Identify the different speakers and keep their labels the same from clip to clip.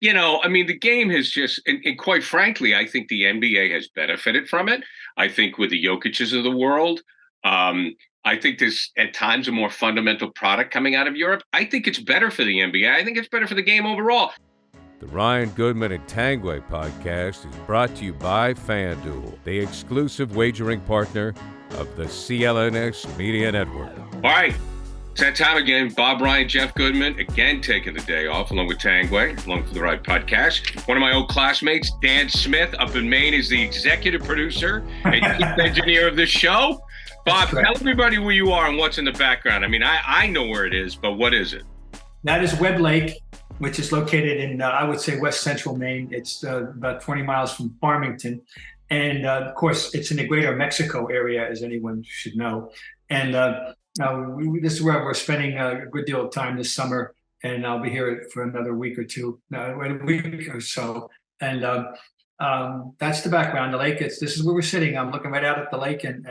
Speaker 1: I mean, the game has just, and quite frankly, I think the NBA has benefited from it. I think with the Jokic's of the world, um, I think there's at times a more fundamental product coming out of Europe. I think it's better for the NBA. I think it's better for the game overall.
Speaker 2: The Ryan Goodman and Tangway podcast is brought to you by FanDuel, the exclusive wagering partner of the CLNS Media Network.
Speaker 1: All right. It's that time again. Bob Ryan, Jeff Goodman, again taking the day off along with Tangway, along for the Ride podcast. One of my old classmates, Dan Smith, up in Maine, is the executive producer and chief engineer of this show. Bob, tell everybody where you are and what's in the background. I mean, I know where it is, but what is it?
Speaker 3: That is Webb Lake, which is located in, I would say, west central Maine. It's about 20 miles from Farmington. And of course, it's in the greater Mexico area, as anyone should know. And this is where we're spending a good deal of time this summer. And I'll be here for another week or two, a week or so. And that's the background. The lake, this is where we're sitting. I'm looking right out at the lake and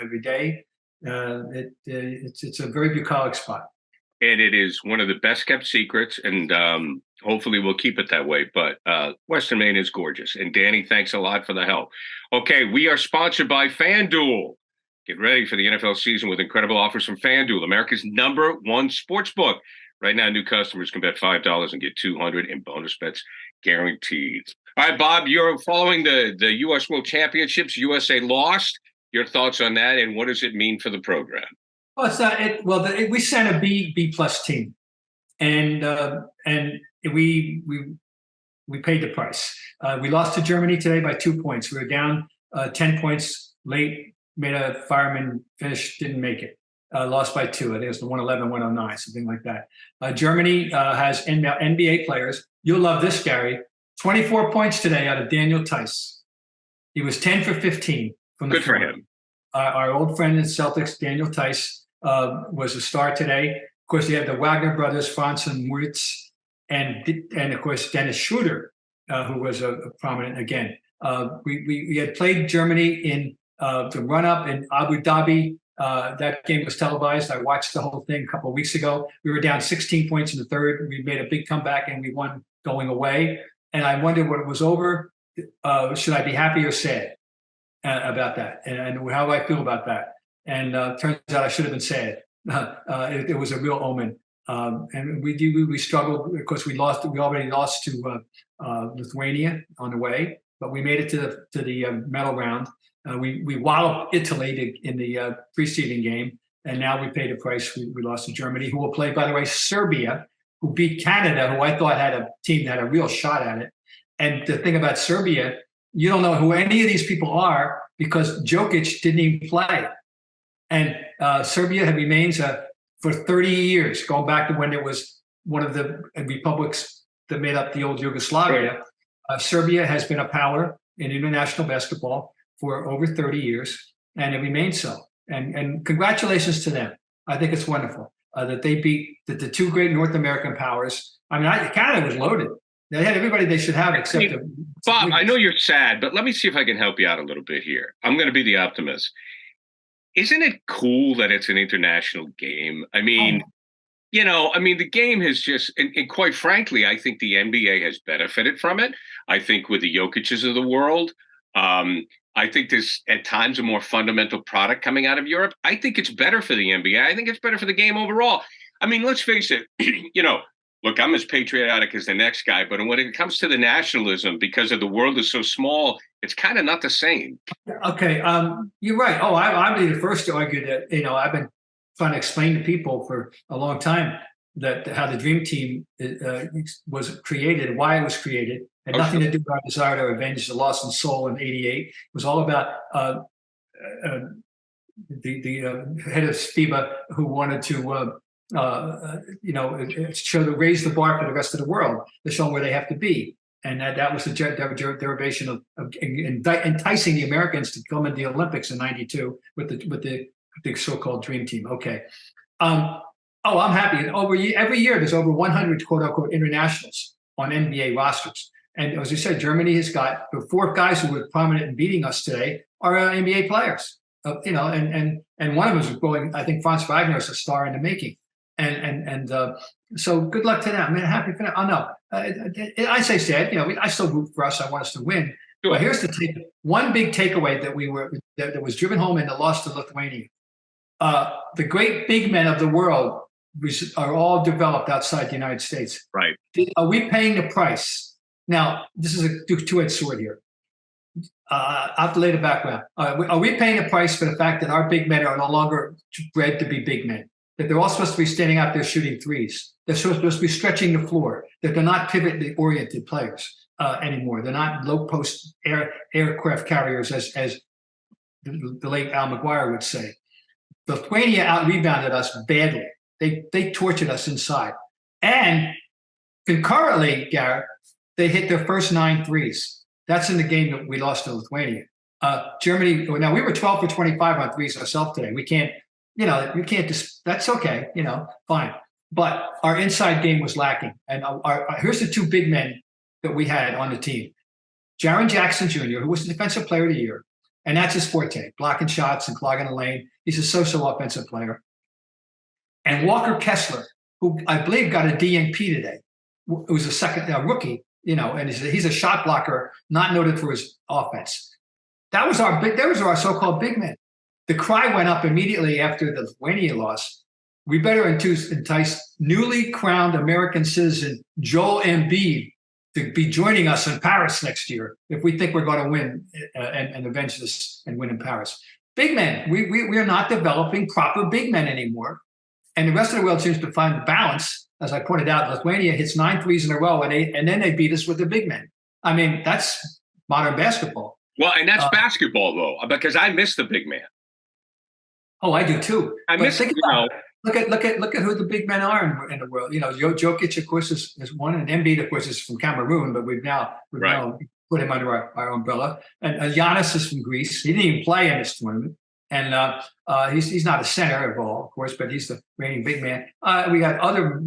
Speaker 3: every day. It's a very bucolic spot.
Speaker 1: And it is one of the best kept secrets, and hopefully we'll keep it that way. But Western Maine is gorgeous. And Danny, thanks a lot for the help. Okay, we are sponsored by FanDuel. Get ready for the NFL season with incredible offers from FanDuel, America's #1 sportsbook. Right now, new customers can bet $5 and get $200 in bonus bets guaranteed. All right, Bob, you're following the U.S. World Championships. USA lost. Your thoughts on that, and what does it mean for the program?
Speaker 3: Well, it's not. We sent a B plus team, and we paid the price. We lost to Germany today by 2 points. We were down 10 points late. Made a fireman finish, didn't make it. Lost by 2. I think it's the 111, 109, something like that. Germany has NBA players. You'll love this, Gary. 24 points today out of Daniel Theis. He was 10 for 15 from the floor. Good for him. Our old friend in Celtics, Daniel Theis, was a star today. Of course, you have the Wagner brothers, Franz and Moritz, and of course, Dennis Schroeder, who was a prominent again. We had played Germany in the run-up in Abu Dhabi. That game was televised. I watched the whole thing a couple of weeks ago. We were down 16 points in the third. We made a big comeback, and we won going away. And I wondered when it was over, should I be happy or sad about that? And how do I feel about that? And turns out I should have been sad. It was a real omen. And we struggled. Of course, we already lost to Lithuania on the way, but we made it to the medal round. We walloped Italy in the preceding game, and now we paid a price. We lost to Germany, who will play, by the way, Serbia, who beat Canada, who I thought had a team that had a real shot at it. And the thing about Serbia, you don't know who any of these people are because Jokic didn't even play. And Serbia remains for 30 years, going back to when it was one of the republics that made up the old Yugoslavia. Serbia has been a power in international basketball for over 30 years, and it remains so. And congratulations to them. I think it's wonderful that they beat the two great North American powers. I mean, Canada was loaded. They had everybody they should have except
Speaker 1: Bob, I know you're sad, but let me see if I can help you out a little bit here. I'm going to be the optimist. Isn't it cool that it's an international game? I mean, the game has just, and quite frankly, I think the NBA has benefited from it. I think with the Jokic's of the world, I think there's at times a more fundamental product coming out of Europe. I think it's better for the NBA. I think it's better for the game overall. I mean, let's face it, look, I'm as patriotic as the next guy, but when it comes to the nationalism, because of the world is so small, it's kind of not the same.
Speaker 3: Okay, you're right. Oh, I'd be the first to argue that, I've been trying to explain to people for a long time that how the Dream Team was created, why it was created, had nothing to do with our desire to avenge the loss in Seoul in '88. It was all about the head of FIBA who wanted to raise the bar for the rest of the world, to show them where they have to be. And that was the derivation of enticing the Americans to come in the Olympics in '92 with the so-called Dream Team. Okay. I'm happy. Every year, there's over 100 quote-unquote internationals on NBA rosters. And as you said, Germany has got the 4 guys who were prominent in beating us today are NBA players. And one of them is going, I think Franz Wagner is a star in the making. So good luck to them. I mean, happy for them. Oh no, I say sad. I still root for us. I want us to win.
Speaker 1: Sure.
Speaker 3: But here's one big takeaway that was driven home in the loss to Lithuania. The great big men of the world are all developed outside the United States.
Speaker 1: Right.
Speaker 3: Are we paying the price? Now, this is a two-edged sword here. I have to lay the background. Are we paying the price for the fact that our big men are no longer bred to be big men? That they're all supposed to be standing out there shooting threes. They're supposed to be stretching the floor. That they're not pivot-oriented players anymore. They're not low-post aircraft carriers, as the late Al McGuire would say. Lithuania out-rebounded us badly. They tortured us inside. And concurrently, Garrett, they hit their first 9 threes. That's in the game that we lost to Lithuania. Germany, now we were 12 for 25 on threes ourselves today. We can't, you can't just, that's okay, fine. But our inside game was lacking. And here's the 2 big men that we had on the team. Jaren Jackson Jr., who was the Defensive Player of the Year, and that's his forte, blocking shots and clogging the lane. He's a so-so offensive player. And Walker Kessler, who I believe got a DNP today, who was a second rookie, and he's a shot blocker, not noted for his offense. That was our so-called big men. The cry went up immediately after the Lithuania loss. We better entice newly crowned American citizen Joel Embiid to be joining us in Paris next year if we think we're going to win and avenge this and win in Paris. Big men, we are not developing proper big men anymore. And the rest of the world seems to find the balance. As I pointed out, Lithuania hits 9 threes in a row, and then they beat us with the big men. I mean, that's modern basketball.
Speaker 1: Well, and that's basketball, though, because I miss the big man.
Speaker 3: Oh, I do too.
Speaker 1: I miss it.
Speaker 3: Look at who the big men are in the world. Jokic, of course, is one, and Embiid, of course, is from Cameroon, but we've now put him under our umbrella. And Giannis is from Greece. He didn't even play in this tournament. And he's not a center at all, of course, but he's the reigning big man. We got other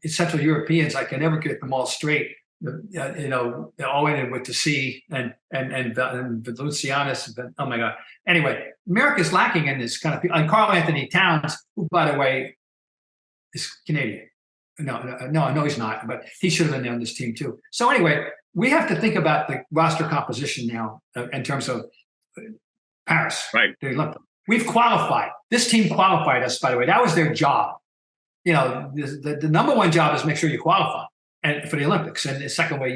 Speaker 3: Central Europeans. I can never get them all straight. They all ended with the C and Lucianus. Oh my God. Anyway, America's lacking in this kind of people. And Karl Anthony Towns, who, by the way, is Canadian. No, he's not. But he should have been on this team too. So anyway, we have to think about the roster composition now in terms of Paris.
Speaker 1: Right.
Speaker 3: We've qualified. This team qualified us, by the way. That was their job. The number one job is make sure you qualify and for the Olympics. And the second way,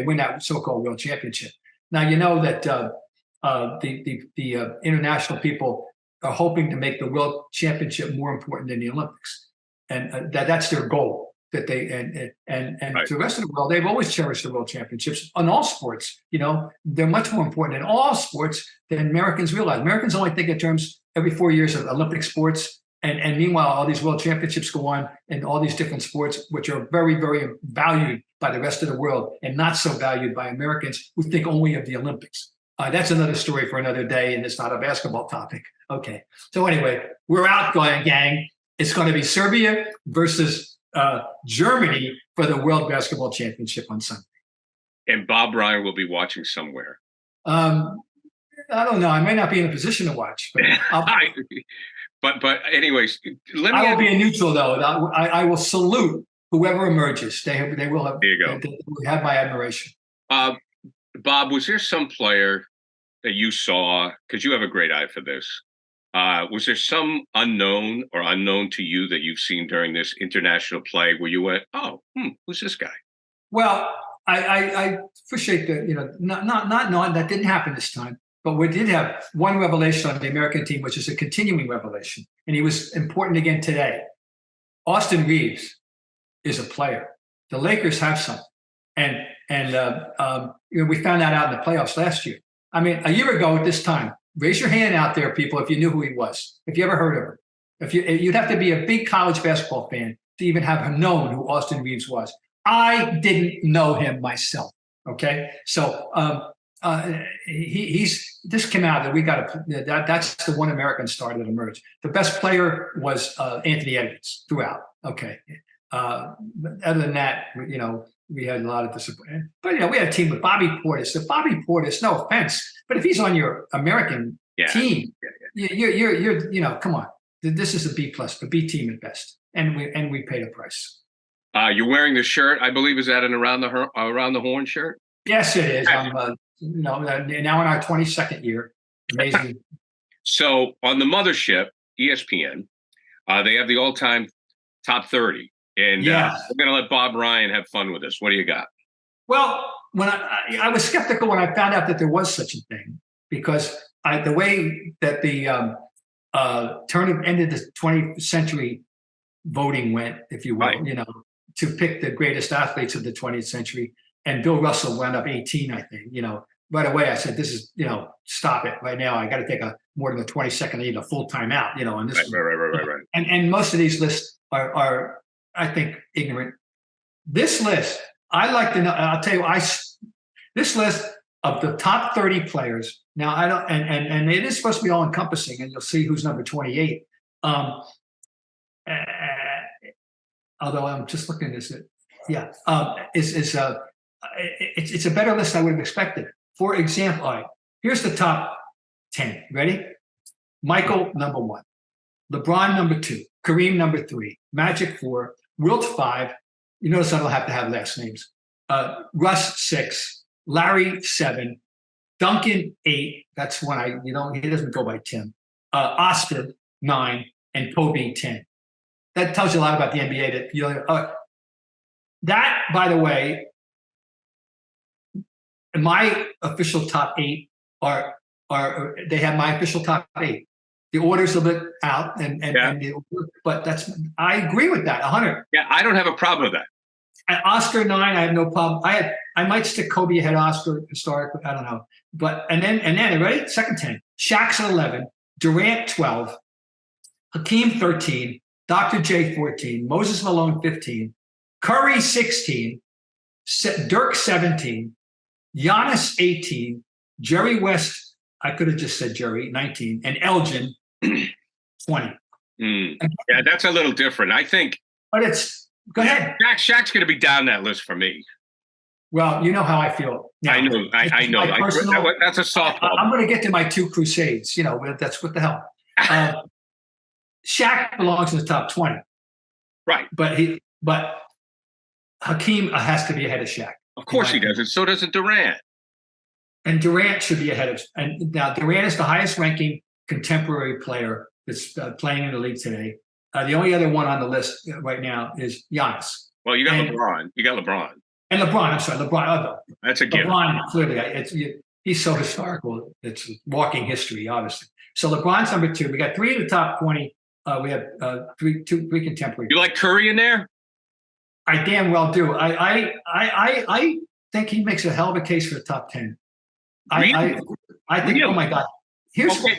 Speaker 3: win that so-called world championship. Now, you know that the international people are hoping to make the world championship more important than the Olympics. And that's their goal. That they and right. To the rest of the world, they've always cherished the world championships on all sports. They're much more important in all sports than Americans realize. Americans only think in terms every 4 years of Olympic sports, and meanwhile, all these world championships go on in all these different sports, which are very, very valued by the rest of the world and not so valued by Americans who think only of the Olympics. That's another story for another day, and it's not a basketball topic. Okay. So anyway, we're out, gang. It's going to be Serbia versus Germany for the World Basketball Championship on Sunday.
Speaker 1: And Bob Ryan will be watching somewhere.
Speaker 3: I don't know. I may not be in a position to watch.
Speaker 1: But anyways,
Speaker 3: I will be a neutral, though. I will salute whoever emerges. They will have.
Speaker 1: There you go.
Speaker 3: They will have my admiration.
Speaker 1: Bob, was there some player that you saw, because you have a great eye for this, was there some unknown to you that you've seen during this international play where you went, who's this guy?
Speaker 3: Well, I appreciate that, not knowing that didn't happen this time, but we did have one revelation on the American team, which is a continuing revelation. And he was important again today. Austin Reeves is a player. The Lakers have some. And we found that out in the playoffs last year. I mean, a year ago at this time, raise your hand out there, people, if you knew who he was, if you ever heard of him. You'd have to be a big college basketball fan to even have known who Austin Reeves was. I didn't know him myself. Okay, so this came out that we got that's the one American star that emerged. The best player was Anthony Edwards throughout. Okay, other than that, we had a lot of disappointment. But we had a team with Bobby Portis. So Bobby Portis, no offense, but if he's on your American team, you're come on. This is a B+, a B team at best. and we paid a price.
Speaker 1: You're wearing the shirt, I believe. Is that an around the horn shirt?
Speaker 3: Yes, it is. I'm now in our 22nd year. Amazing.
Speaker 1: So on the mothership, ESPN, they have the all-time top 30, and we're going to let Bob Ryan have fun with this. What do you got?
Speaker 3: Well, when I was skeptical when I found out that there was such a thing, because the way that the end of the 20th century voting went, if you will, to pick the greatest athletes of the 20th century, and Bill Russell wound up 18, I think. Right away I said, "This is stop it right now. I got to take more than a 20-second, I need a full timeout." And this
Speaker 1: right.
Speaker 3: And most of these lists are I think ignorant. This list, I like to know. I'll tell you, this list of the top 30 players. Now I don't, and it is supposed to be all encompassing, and you'll see who's number 28. Although I'm just looking at this, it's a better list I would have expected. For example, all right, here's the top 10. Ready? Michael, number 1. LeBron, number 2. Kareem, number 3. Magic, 4. Wilt, 5. You notice I don't have to have last names. Russ, 6. Larry, 7. Duncan, 8. That's when he doesn't go by Tim. Oscar, 9. And Kobe, 10. That tells you a lot about the NBA. That, by the way, my official top 8 they have my official top 8. The order's a bit out, but I agree with that 100.
Speaker 1: Yeah, I don't have a problem with that.
Speaker 3: At Oscar 9, I have no problem. I might stick Kobe ahead of Oscar historically. I don't know, but and then ready? Second 10. Shaq's at 11. Durant 12. Hakeem 13. Dr. J 14. Moses Malone 15. Curry 16. Dirk 17. Giannis 18. Jerry West, I could have just said Jerry, 19. And Elgin 20.
Speaker 1: Yeah, that's a little different. I think.
Speaker 3: But go ahead.
Speaker 1: Shaq's going to be down that list for me.
Speaker 3: Well, you know how I feel. Now,
Speaker 1: I know. That's a softball.
Speaker 3: I'm going to get to my 2 Crusades. That's what the hell. Shaq belongs in the top 20.
Speaker 1: Right.
Speaker 3: But Hakeem has to be ahead of Shaq.
Speaker 1: Of course he does, and so does Durant.
Speaker 3: And Durant should be ahead of. And now Durant is the highest ranking contemporary player that's playing in the league today. The only other one on the list right now is Giannis.
Speaker 1: Well, you got LeBron.
Speaker 3: And LeBron. I'm sorry, LeBron.
Speaker 1: That's a given.
Speaker 3: LeBron, clearly, he's so historical. It's walking history, obviously. So LeBron's number 2. We got 3 in the top 20. We have three contemporary.
Speaker 1: You like Curry in there?
Speaker 3: I damn well do. I think he makes a hell of a case for the top 10.
Speaker 1: Really?
Speaker 3: I think. Really? Oh my God!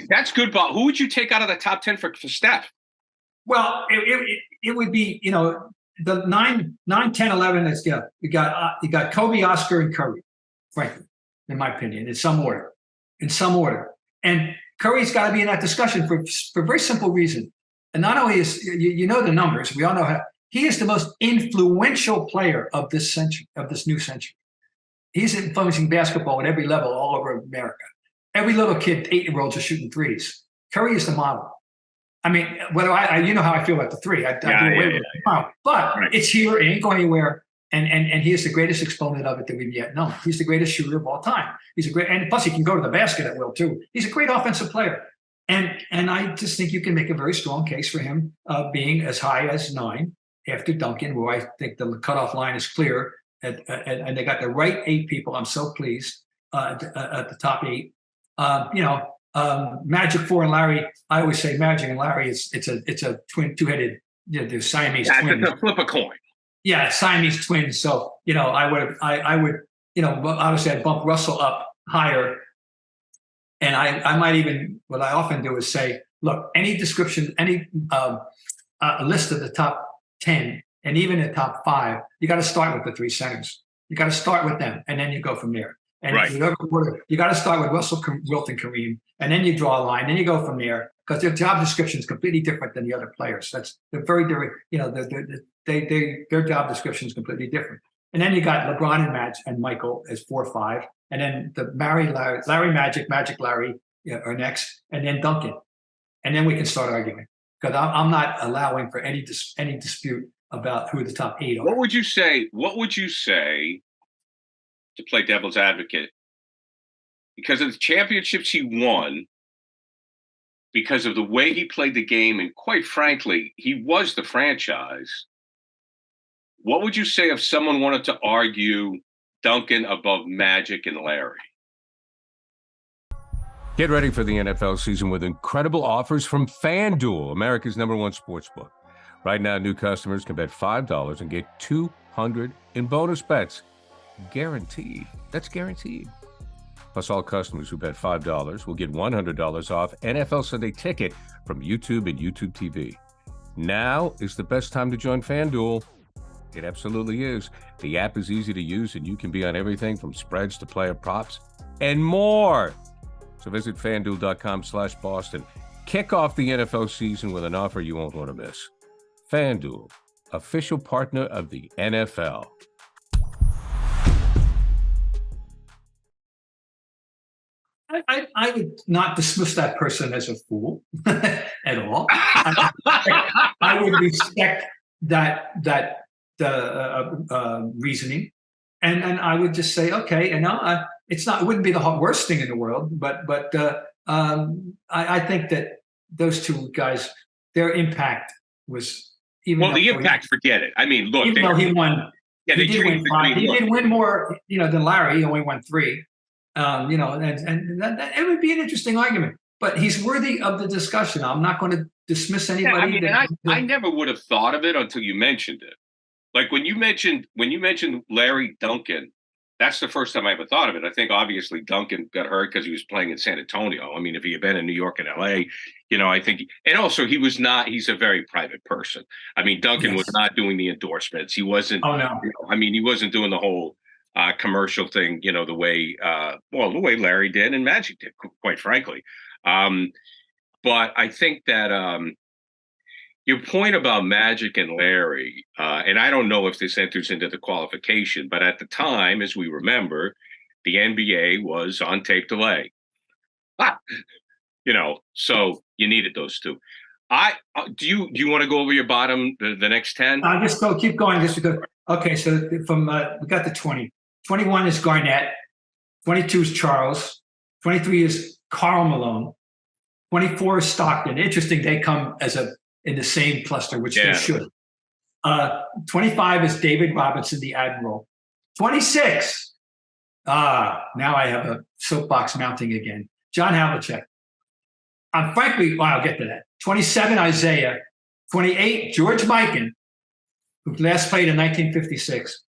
Speaker 1: That's good. But who would you take out of the top 10 for Steph?
Speaker 3: Well, it would be the 9, 10, 11. That's you got Kobe, Oscar, and Curry. Frankly, in my opinion, in some order. And Curry's got to be in that discussion for a very simple reason. And not only is the numbers, we all know how he is the most influential player of this century, of this new century. He's influencing basketball at every level all over America. Every little kid, 8-year-olds are shooting threes. Curry is the model. I mean, whether you know how I feel about the 3. I do away with it. But it's here, it ain't going anywhere. And he is the greatest exponent of it that we've yet known. He's the greatest shooter of all time. And plus he can go to the basket at will too. He's a great offensive player. And I just think you can make a very strong case for him being as high as 9 after Duncan, where I think the cutoff line is clear. And they got the right 8 people. I'm so pleased at the top 8. Magic, 4, and Larry. I always say Magic and Larry. It's a twin, 2-headed. They're Siamese twins.
Speaker 1: It's a flip a coin.
Speaker 3: Yeah, Siamese twins. So I would obviously I'd bump Russell up higher. And I might even, what I often do is say, look, any description, any list of the top 10 and even the top 5, you got to start with the 3 centers. You got to start with them, and then you go from there. And you got to start with Russell, Wilt, and Kareem, and then you draw a line. Then you go from there because their job description is completely different than the other players. They're very different. Their job description is completely different. And then you got LeBron and Michael as 4 or 5, and then the Larry, Magic, Larry are next, and then Duncan, and then we can start arguing. because I'm not allowing for any dispute about who the top 8 are.
Speaker 1: What would you say? What would you say, to play devil's advocate, because of the championships he won, because of the way he played the game, and quite frankly, he was the franchise. What would you say if someone wanted to argue Duncan above Magic and Larry?
Speaker 2: Get ready for the NFL season with incredible offers from FanDuel, America's #1 sportsbook. Right now, new customers can bet $5 and get $200 in bonus bets. Guaranteed. That's guaranteed. Plus, all customers who bet $5 will get $100 off NFL Sunday Ticket from YouTube and YouTube TV. Now is the best time to join FanDuel. It absolutely is. The app is easy to use, and you can be on everything from spreads to player props and more. So visit FanDuel.com/Boston. Kick off the NFL season with an offer you won't want to miss. FanDuel, official partner of the NFL.
Speaker 3: I would not dismiss that person as a fool at all. I would respect that reasoning, and I would just say, okay, and it wouldn't be the worst thing in the world, but I think that those two guys, their impact was even.
Speaker 1: Well, the impact, forget it. I mean, look,
Speaker 3: even though he won,
Speaker 1: yeah,
Speaker 3: he did win 5. He did win more, than Larry. He only won 3. And that, it would be an interesting argument, but he's worthy of the discussion. I'm not going to dismiss anybody.
Speaker 1: Yeah, I never would have thought of it until you mentioned it. Like when you mentioned Larry Duncan, that's the first time I ever thought of it. I think obviously Duncan got hurt because he was playing in San Antonio. I mean, if he had been in New York and LA, I think, and also he's a very private person. I mean, Duncan was not doing the endorsements. He wasn't,
Speaker 3: oh no.
Speaker 1: He wasn't doing the whole commercial thing, the way Larry did and Magic did, quite frankly. But I think that your point about Magic and Larry, and I don't know if this enters into the qualification, but at the time, as we remember, the NBA was on tape delay. So you needed those two. Do you want to go over your bottom, the next 10?
Speaker 3: Just go, keep going. Just because. Okay, so from we got the 20. 21 is Garnett. 22 is Charles. 23 is Karl Malone. 24 is Stockton. Interesting, they come in the same cluster, which they should. 25 is David Robinson, the Admiral. 26. Now I have a soapbox mounting again. John Havlicek. I'll get to that. 27, Isaiah. 28, George Mikan, who last played in 1956.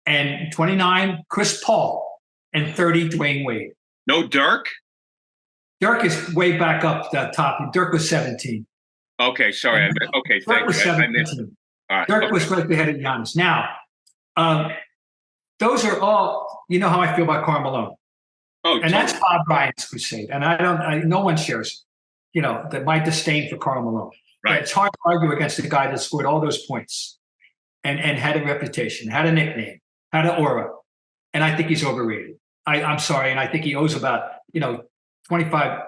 Speaker 3: And 29, Chris Paul. And 30, Dwayne Wade.
Speaker 1: No Dirk?
Speaker 3: Dirk is way back up the top. Dirk was 17.
Speaker 1: Okay, sorry. Okay,
Speaker 3: Dirk was 17. All right. Dirk was right ahead of Giannis. Now, those are all, how I feel about Karl Malone.
Speaker 1: Oh,
Speaker 3: and that's Bob Bryant's crusade. And no one shares, that my disdain for Karl Malone.
Speaker 1: Right.
Speaker 3: It's hard to argue against the guy that scored all those points and had a reputation, had a nickname, had an aura. And I think he's overrated. I'm sorry. And I think he owes about, 25%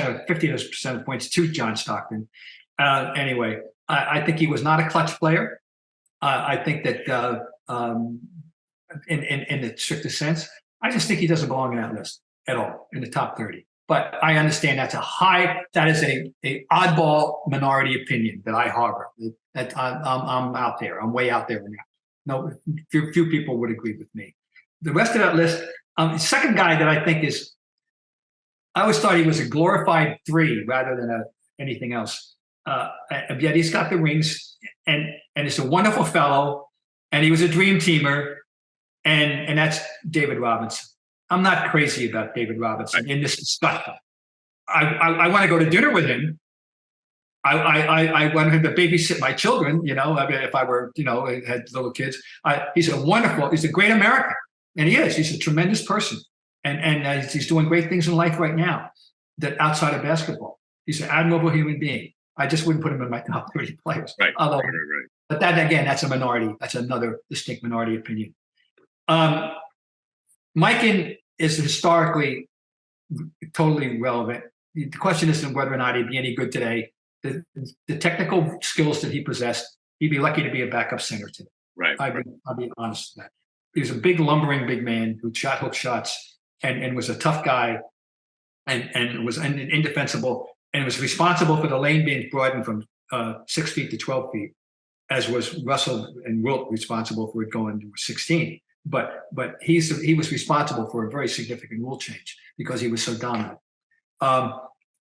Speaker 3: or 50% of points to John Stockton. Anyway, I think he was not a clutch player. I think that in the strictest sense, I just think he doesn't belong in that list at all, in the top 30. But I understand that is a oddball minority opinion that I harbor. That I'm out there. I'm way out there now. No, few people would agree with me. The rest of that list, the second guy that I think is, I always thought he was a glorified 3 rather than anything else. Yet he's got the rings, and he's a wonderful fellow, and he was a dream teamer, and that's David Robinson. I'm not crazy about David Robinson in this discussion. I want to go to dinner with him. I want him to babysit my children. If I were, had little kids. He's a great American, and he is. He's a tremendous person, and he's doing great things in life right now. That outside of basketball, he's an admirable human being. I just wouldn't put him in my top 30 players.
Speaker 1: Right. Right.
Speaker 3: But that again, that's a minority. That's another distinct minority opinion. Mikan is historically totally relevant. The question isn't whether or not he'd be any good today. the technical skills that he possessed, he'd be lucky to be a backup center today.
Speaker 1: Right.
Speaker 3: I'll be honest with that. He was a big lumbering big man who shot hook shots and was a tough guy and was indefensible and was responsible for the lane being broadened from 6 feet to 12 feet, as was Russell and Wilt responsible for it going to 16. But he was responsible for a very significant rule change because he was so dominant.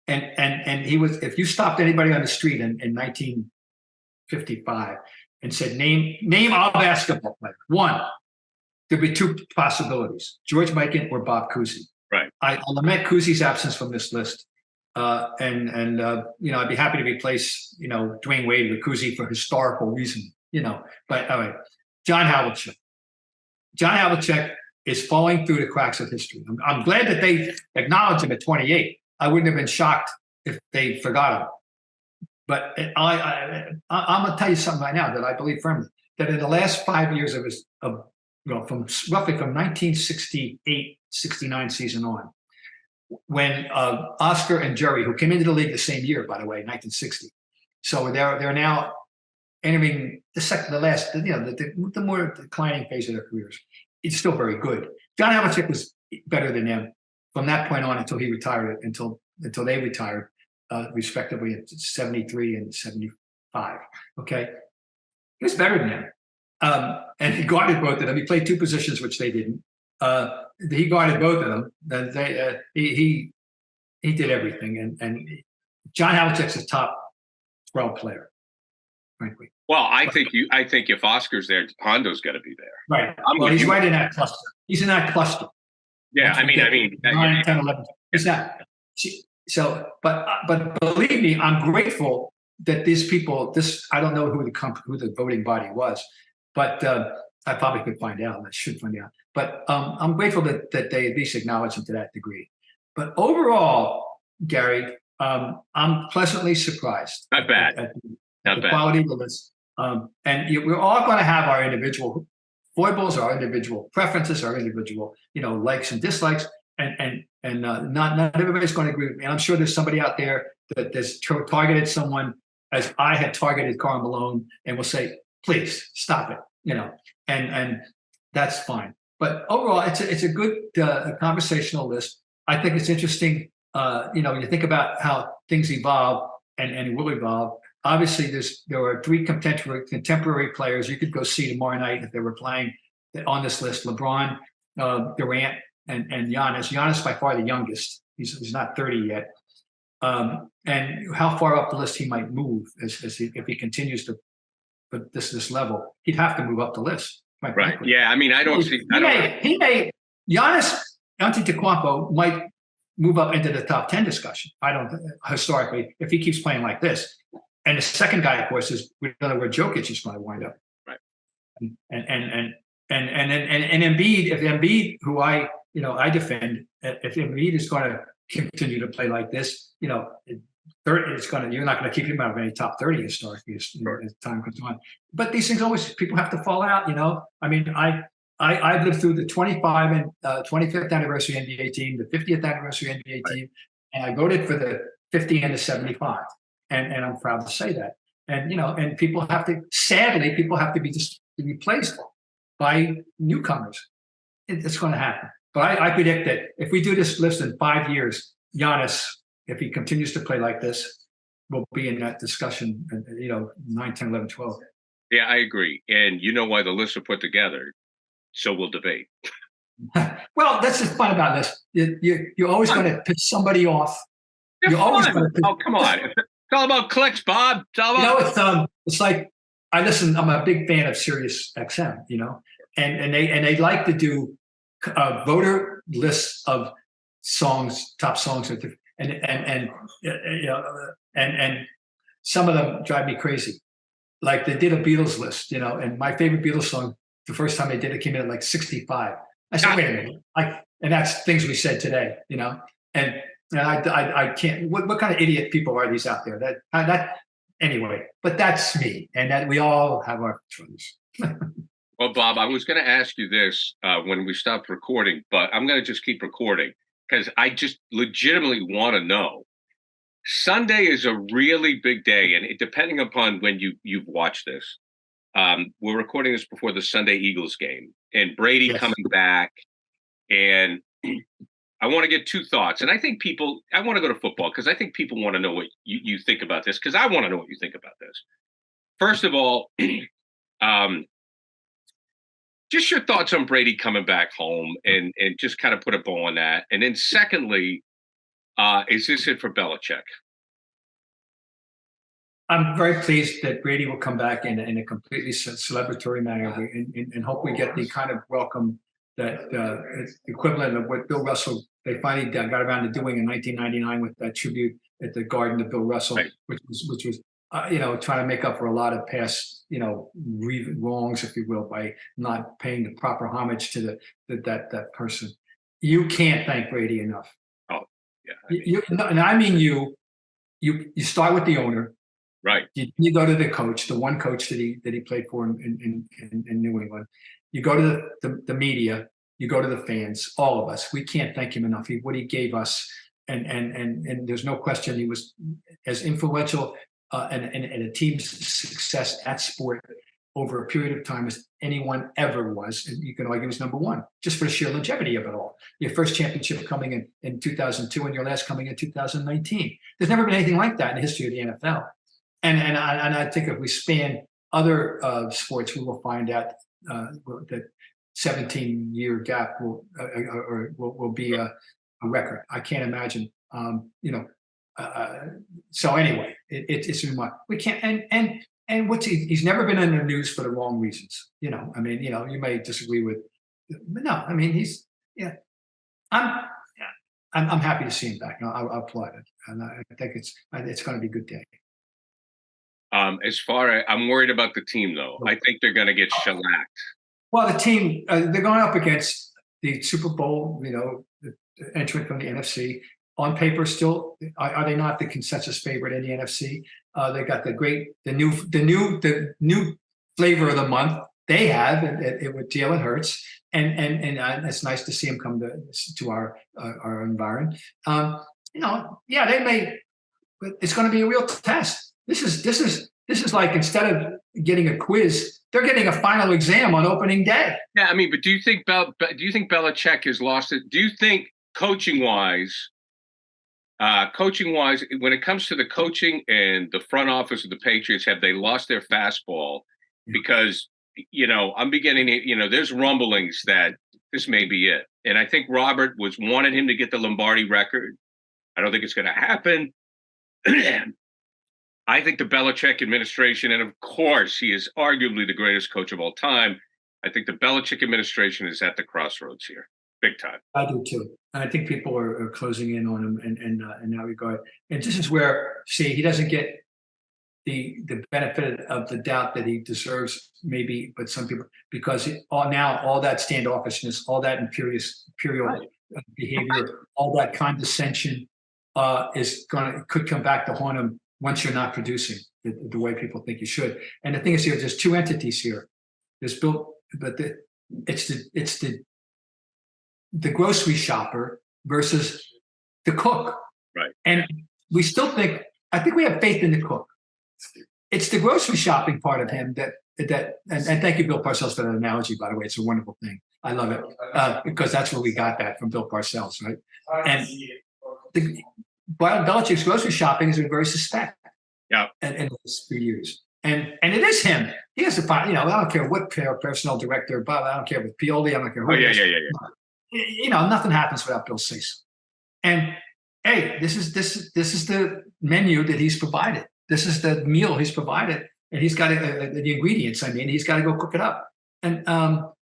Speaker 3: And he was, if you stopped anybody on the street in 1955 and said, name our basketball player, one, there'd be two possibilities: George Mikan or Bob Cousy.
Speaker 1: Right.
Speaker 3: I lament Cousy's absence from this list. And I'd be happy to replace, Dwayne Wade with Cousy for historical reason, but all right. John Havlicek. John Havlicek is falling through the cracks of history. I'm glad that they acknowledged him at 28. I wouldn't have been shocked if they forgot him. But I'm going to tell you something right now that I believe firmly, that in the last 5 years from roughly from 1968, 69 season on, when Oscar and Jerry, who came into the league the same year, by the way, 1960, so they're now entering the more declining phase of their careers. It's still very good. John Havlicek was better than them from that point on until he retired, until they retired, respectively at 73 and 75. Okay, he was better than them, and he guarded both of them. He played two positions, which they didn't. He guarded both of them. He did everything, and John Havlicek's a top 12 player, frankly.
Speaker 1: Well, I think if Oscar's there, Hondo's got to be there.
Speaker 3: Right. He's right in that cluster. He's in that cluster.
Speaker 1: Yeah, I mean,
Speaker 3: 9, 10, 11. It's not. So, but believe me, I'm grateful that these people. I don't know who the voting body was, but I probably could find out. I should find out. But I'm grateful that they at least acknowledge him to that degree. But overall, Gary, I'm pleasantly surprised.
Speaker 1: Not bad.
Speaker 3: At the quality of the list. And we're all going to have our individual foibles, our individual preferences, our individual, likes and dislikes, and not everybody's going to agree with me. And I'm sure there's somebody out there that has targeted someone as I had targeted Karl Malone, and will say, "Please stop it," and that's fine. But overall, it's a good conversational list. I think it's interesting. You think about how things evolve and will evolve. Obviously, there are three contemporary players you could go see tomorrow night if they were playing on this list: LeBron, Durant, and Giannis. Giannis by far the youngest. He's not 30 yet. And how far up the list he might move if he continues to put this level, he'd have to move up the list.
Speaker 1: Right. Frankly. Yeah. I mean, I don't see.
Speaker 3: He may. Giannis Antetokounmpo might move up into the top 10 discussion. I don't historically if he keeps playing like this. And the second guy, of course, is we don't know where Jokic is going to wind up.
Speaker 1: Right.
Speaker 3: And Embiid, if Embiid, who I defend, if Embiid is going to continue to play like this, you're not going to keep him out of any top 30 historically as time goes on. But these things always, people have to fall out. I mean, I've lived through the 25 and 25th anniversary NBA team, the 50th anniversary NBA team, and I voted for the 50 and the 75. And I'm proud to say that. And and people have to be just replaced by newcomers. It's going to happen. But I predict that if we do this list in 5 years, Giannis, if he continues to play like this, will be in that discussion. 9, 10, 11, 12.
Speaker 1: Yeah, I agree. And you know why the lists are put together? So we'll debate.
Speaker 3: Well, that's the fun about this. You're always going to piss somebody off.
Speaker 1: You're always going to. Oh, come on. It's all about clicks, Bob. It's all about.
Speaker 3: It's like I listen. I'm a big fan of Sirius XM, and they like to do voter lists of songs, top songs, and some of them drive me crazy. Like they did a Beatles list, and my favorite Beatles song, the first time they did it, came in at like 65. I said, wait a minute, and that's things we said today, and I can't. What kind of idiot people are these out there? That anyway. But that's me, and that we all have our choices.
Speaker 1: Well, Bob, I was going to ask you this when we stopped recording, but I'm going to just keep recording because I just legitimately want to know Sunday is a really big day, and depending upon when you've watched this, we're recording this before the Sunday Eagles game, and Brady
Speaker 3: Yes.
Speaker 1: coming back, and I want to get two thoughts. And I think I want to go to football because I think people want to know what you think about this, because I want to know what you think about this. First of all, just your thoughts on Brady coming back home, and just kind of put a bow on that. And then secondly, is this it for Belichick?
Speaker 3: I'm very pleased that Brady will come back in a completely celebratory manner, and hope we get the kind of welcome that is equivalent of what Bill Russell, they finally got around to doing in 1999 with that tribute at the Garden to Bill Russell,
Speaker 1: Right.
Speaker 3: which was trying to make up for a lot of past wrongs, if you will, by not paying the proper homage to that person. You can't thank Brady enough.
Speaker 1: Oh, yeah.
Speaker 3: And I mean you start with the owner.
Speaker 1: Right.
Speaker 3: You go to the coach, the one coach that he played for in New England. You go to the media. You go to the fans. All of us. We can't thank him enough. What he gave us, and there's no question he was as influential and a team's success at sport over a period of time as anyone ever was. And you can argue was number one, just for the sheer longevity of it all. Your first championship coming in 2002, and your last coming in 2019. There's never been anything like that in the history of the NFL. And I think if we span other sports, we will find out that 17-year gap will be a record. I can't imagine. So anyway, it's we can't. And he's never been in the news for the wrong reasons. You may disagree with, but no, I mean I'm happy to see him back. I applaud it, and I think it's going to be a good day.
Speaker 1: I'm worried about the team, though. I think they're going to get shellacked.
Speaker 3: Well, the team, they're going up against the Super Bowl, the entrant from the NFC. On paper, still, are they not the consensus favorite in the NFC? They got the new flavor of the month. They have it with Jalen Hurts, and it's nice to see him come to our environment. They may, but it's going to be a real test. This is like, instead of getting a quiz, they're getting a final exam on opening day.
Speaker 1: Yeah, I mean, but do you think Belichick has lost it? Do you think coaching wise, when it comes to the coaching and the front office of the Patriots, have they lost their fastball? Because I'm beginning to, there's rumblings that this may be it, and I think Robert wanted him to get the Lombardi record. I don't think it's going to happen. I think the Belichick administration, and of course, he is arguably the greatest coach of all time. I think the Belichick administration is at the crossroads here, big time.
Speaker 3: I do too. And I think people are closing in on him in that regard. And this is where, he doesn't get the benefit of the doubt that he deserves, maybe, but some people, because all that standoffishness, all that imperial behavior, all that condescension could come back to haunt him once you're not producing the way people think you should. And the thing is, there's two entities here. There's it's the grocery shopper versus the cook.
Speaker 1: Right.
Speaker 3: And we still I think we have faith in the cook. It's the grocery shopping part of him that and thank you, Bill Parcells, for that analogy, by the way. It's a wonderful thing. I love it because that's where we got that from, Bill Parcells, right? And Belichick's grocery shopping has been very suspect.
Speaker 1: Yeah.
Speaker 3: And for years. And it is him. He has to find, I don't care what personnel director, Bob, I don't care with Pioli, I don't care who it is.
Speaker 1: Yeah.
Speaker 3: Nothing happens without Bill say-so. And hey, this is the menu that he's provided. This is the meal he's provided. And he's got the ingredients, he's got to go cook it up. And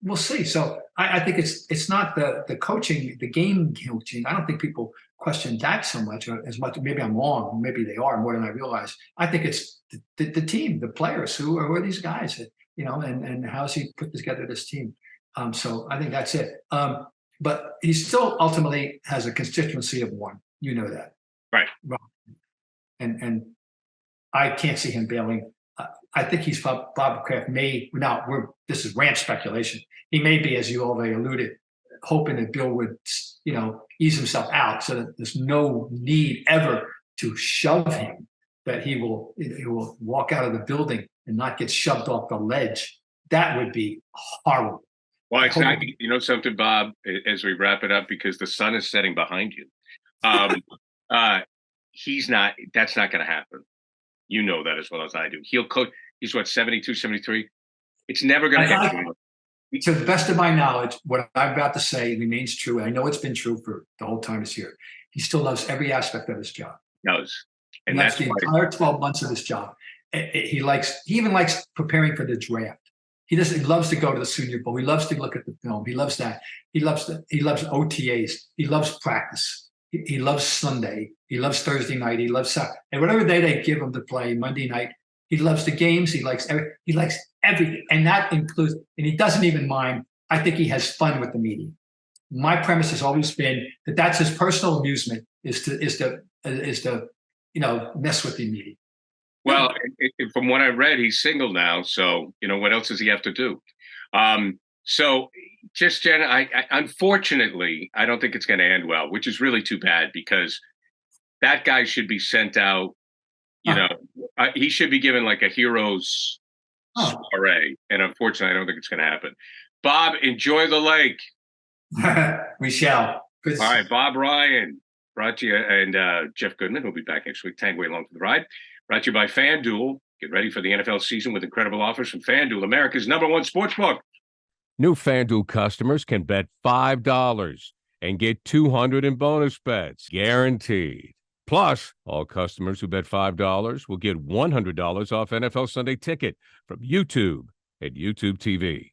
Speaker 3: we'll see. So I think it's not the coaching, the game coaching. I don't think people question that so much, or as much. Maybe I'm wrong. Maybe they are more than I realize. I think it's the team, the players. Who are these guys? And how's he put together this team? So I think that's it. But he still ultimately has a constituency of one. You know that,
Speaker 1: right?
Speaker 3: And I can't see him bailing. I think he's Bob Kraft may now. This is rant speculation. He may be, as you already alluded, hoping that Bill would, ease himself out so that there's no need ever to shove him that he will walk out of the building and not get shoved off the ledge. That would be horrible.
Speaker 1: Well, it's not, you know something, Bob, as we wrap it up, because the sun is setting behind you. That's not going to happen. You know that as well as I do. He'll coach. He's what, 72, 73? It's never going to happen.
Speaker 3: To the best of my knowledge, what I'm about to say remains true. I know it's been true for the whole time he's here. He still loves every aspect of his job.
Speaker 1: He does.
Speaker 3: And that's the entire 12 months of his job. He even likes preparing for the draft. He loves to go to the Senior Bowl. He loves to look at the film. He loves that. He loves OTAs. He loves practice. He loves Sunday. He loves Thursday night. He loves Saturday. And whatever day they give him to play, Monday night, he loves the games. He likes everything. And that includes, and he doesn't even mind. I think he has fun with the media. My premise has always been that that's his personal amusement is to mess with the media.
Speaker 1: Well, from what I read, he's single now. So, what else does he have to do? So just, Jen, I unfortunately, I don't think it's going to end well, which is really too bad because that guy should be sent out. He should be given like a hero's soiree. And unfortunately, I don't think it's going to happen. Bob, enjoy the lake.
Speaker 3: We shall.
Speaker 1: All right, Bob Ryan brought to you, and Jeff Goodman, who'll be back next week. Tag way along for the ride. Brought to you by FanDuel. Get ready for the NFL season with incredible offers from FanDuel, America's #1 sportsbook.
Speaker 2: New FanDuel customers can bet $5 and get $200 in bonus bets, guaranteed. Plus, all customers who bet $5 will get $100 off NFL Sunday Ticket from YouTube at YouTube TV.